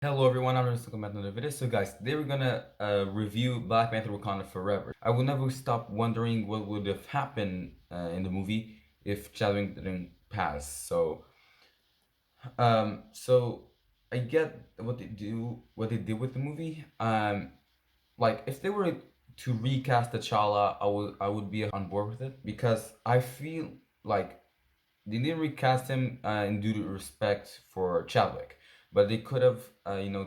Hello everyone, I'm just looking back another video. So guys, today we're gonna review Black Panther Wakanda Forever. I will never stop wondering what would have happened in the movie if Chadwick didn't pass. So I get what they did with the movie. Like if they were to recast T'Challa, I would be on board with it because I feel like they didn't recast him in due to respect for Chadwick, but they could have,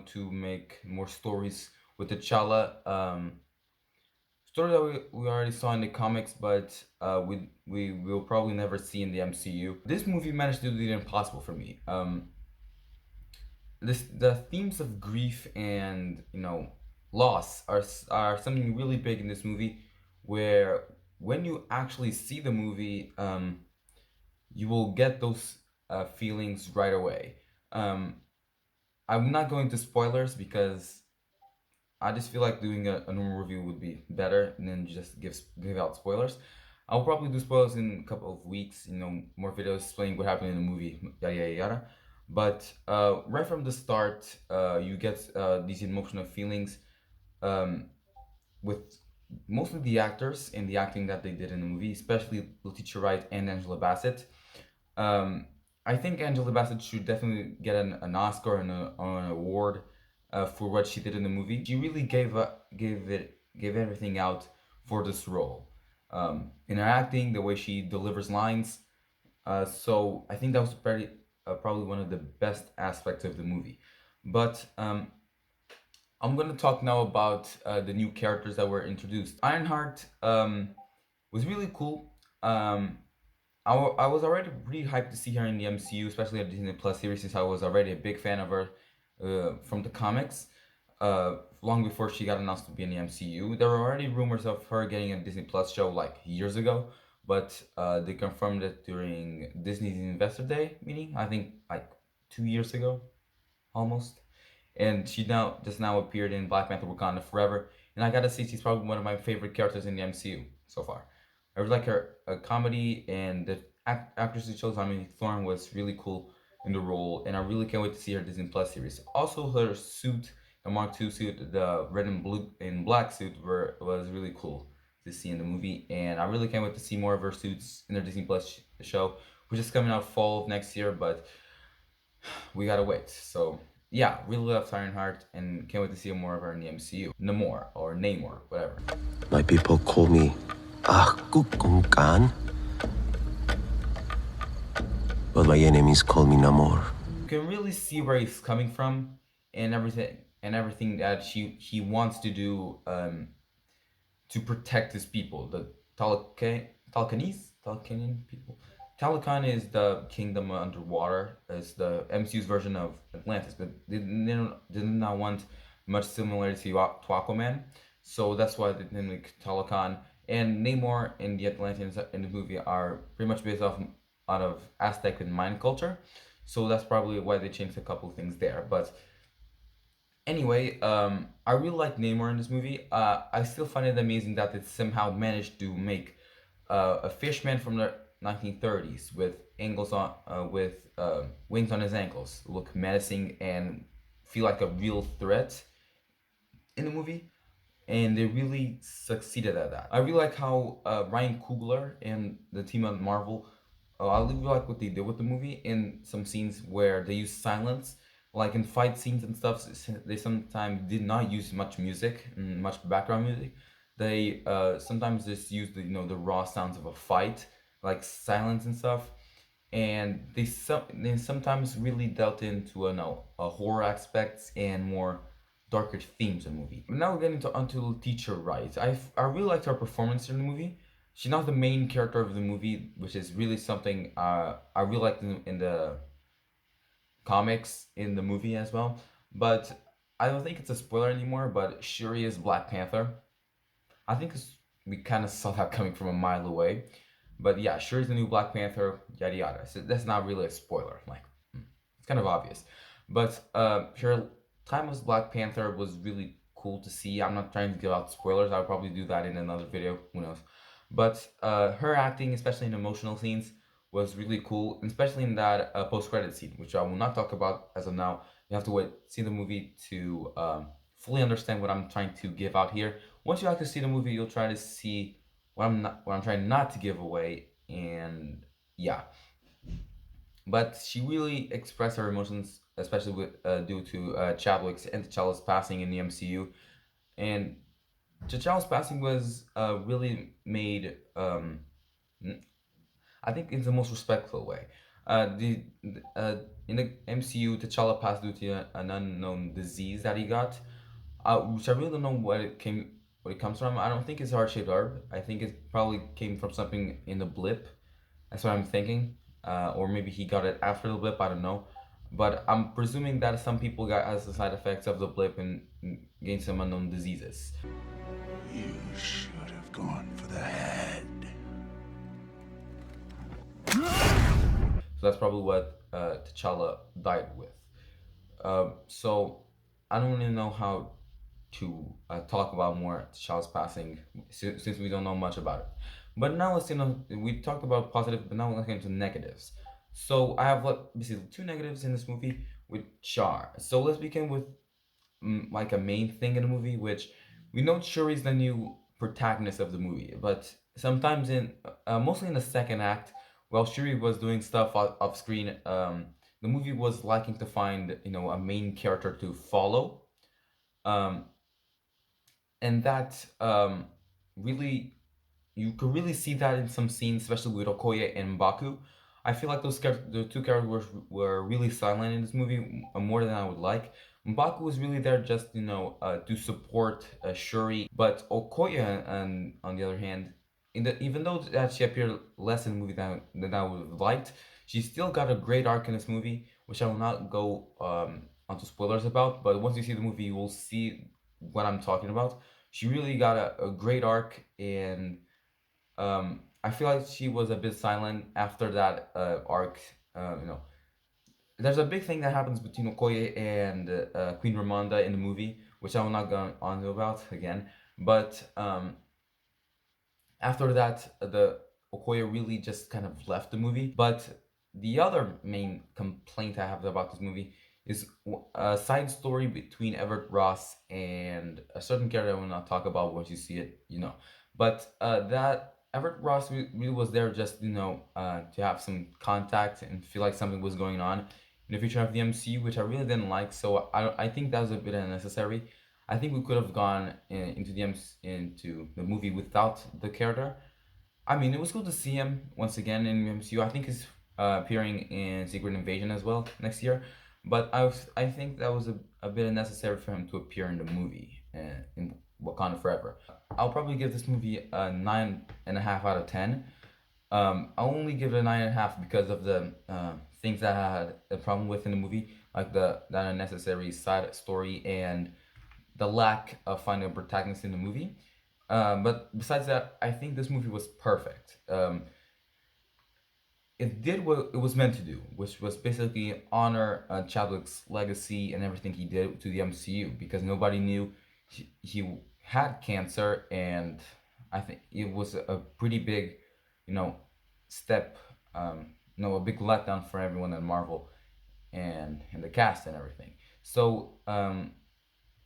to make more stories with T'Challa. Story that we already saw in the comics, but we will probably never see in the MCU. This movie managed to do the impossible for me. The themes of grief and loss are something really big in this movie, where when you actually see the movie, you will get those feelings right away. Um, I'm not going to spoilers because I just feel like doing a normal review would be better than just give out spoilers. I'll probably do spoilers in a couple of weeks, more videos explaining what happened in the movie, yada yada yada. But right from the start, you get these emotional feelings um, with mostly the actors and the acting that they did in the movie, especially Letitia Wright and Angela Bassett. Um, I think Angela Bassett should definitely get an Oscar and an award for what she did in the movie. She really gave everything out for this role. In her acting, the way she delivers lines. So I think that was probably one of the best aspects of the movie. But I'm gonna talk now about the new characters that were introduced. Ironheart was really cool. I was already pretty hyped to see her in the MCU, especially a Disney Plus series, since I was already a big fan of her from the comics. Long before she got announced to be in the MCU, there were already rumors of her getting a Disney Plus show like years ago, but they confirmed it during Disney's Investor Day meeting. I think like 2 years ago, almost. And she now appeared in Black Panther: Wakanda Forever, and I gotta say she's probably one of my favorite characters in the MCU so far. I really like her comedy, and the actress who chose Dominique Thorne was really cool in the role, and I really can't wait to see her Disney Plus series. Also, her suit, the Mark II suit, the red and blue and black suit, was really cool to see in the movie, and I really can't wait to see more of her suits in their Disney Plus show, which is coming out fall of next year, but we gotta wait. So yeah, really love Ironheart and can't wait to see more of her in the MCU. Namor or Namor, whatever. My people call me Khan, but my enemies call me Namor. You can really see where he's coming from and everything that he wants to do to protect his people, the Talcanian people. Talokan is the kingdom underwater. It's the MCU's version of Atlantis, but they did not want much similarity to Aquaman, so that's why they named it Talokan. And Namor and the Atlanteans in the movie are pretty much based out of Aztec and Mayan culture, so that's probably why they changed a couple of things there. But anyway, I really like Namor in this movie. I still find it amazing that it somehow managed to make a fishman from the 1930s with wings on his ankles look menacing and feel like a real threat in the movie, and they really succeeded at that. I really like how Ryan Coogler and the team at Marvel, I really like what they did with the movie in some scenes where they use silence, like in fight scenes and stuff. They sometimes did not use much music, much background music. They sometimes just used the raw sounds of a fight, like silence and stuff. And they sometimes really dealt into a horror aspects and more darker themes in the movie. Now we're getting onto Teacher Right. I really liked her performance in the movie. She's not the main character of the movie, which is really something I really liked in the comics in the movie as well. But I don't think it's a spoiler anymore. But Shuri is Black Panther. I think we kind of saw that coming from a mile away. But yeah, Shuri's the new Black Panther. Yada yada. So that's not really a spoiler. Like it's kind of obvious. But her time as Black Panther was really cool to see. I'm not trying to give out spoilers. I'll probably do that in another video. Who knows? But her acting, especially in emotional scenes, was really cool, especially in that post-credit scene, which I will not talk about as of now. you have to wait, see the movie to fully understand what I'm trying to give out here. Once you actually see the movie, you'll try to see what I'm trying not to give away, and yeah. But she really expressed her emotions, especially due to Chadwick's and T'Challa's passing in the MCU, and T'Challa's passing was really made. I think in the most respectful way. In the MCU, T'Challa passed due to an unknown disease that he got, which I really don't know what it comes from. I don't think it's heart-shaped herb. I think it probably came from something in the blip. That's what I'm thinking. Or maybe he got it after the blip. I don't know. But I'm presuming that some people got as the side effects of the blip and gained some unknown diseases. You should have gone for the head. So that's probably what T'Challa died with. So I don't really know how to talk about more T'Challa's passing since we don't know much about it. But now we talked about positive, but now let's get into negatives. So I have basically two negatives in this movie with Char. So let's begin with like a main thing in the movie, which we know Shuri's the new protagonist of the movie, but sometimes mostly in the second act, while Shuri was doing stuff off screen, the movie was liking to find a main character to follow, um, and that really you could really see that in some scenes, especially with Okoye and Mbaku. I feel like the two characters were really silent in this movie more than I would like. Mbaku was really there just to support Shuri, but Okoye, and on the other hand, even though that she appeared less in the movie than I would have liked, she still got a great arc in this movie, which I will not go onto spoilers about. But once you see the movie, you will see what I'm talking about. She really got a great arc, and I feel like she was a bit silent after that arc. There's a big thing that happens between Okoye and Queen Ramonda in the movie, which I will not go on to about again. But after that, the Okoye really just kind of left the movie. But the other main complaint I have about this movie is a side story between Everett Ross and a certain character I will not talk about. Once you see it. But that Everett Ross really was there just to have some contact and feel like something was going on in the future of the MCU, which I really didn't like. So I think that was a bit unnecessary. I think we could have gone into the movie without the character. I mean, it was cool to see him once again in MCU. I think he's appearing in Secret Invasion as well next year. But I think that was a bit unnecessary for him to appear in the movie in Wakanda Forever. I'll probably give this movie a 9.5 out of 10. I'll only give it a 9.5 because of the things that I had a problem with in the movie, like that unnecessary side story and the lack of finding a protagonist in the movie. But besides that, I think this movie was perfect. It did what it was meant to do, which was basically honor Chadwick's legacy and everything he did to the MCU, because nobody knew he had cancer, and I think it was a pretty big, step, a big letdown for everyone at Marvel and the cast and everything. So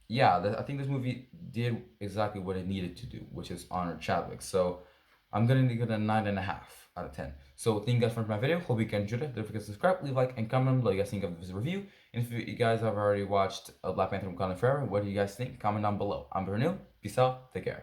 yeah, I think this movie did exactly what it needed to do, which is honor Chadwick. So I'm gonna give it a 9.5 out of 10. So thank you guys for my video. Hope you can enjoy it. Don't forget to subscribe, leave a like, and comment below you guys think of this review. And if you guys have already watched Black Panther Wakanda Forever, what do you guys think? Comment down below. I'm Bernil. Peace out. Take care.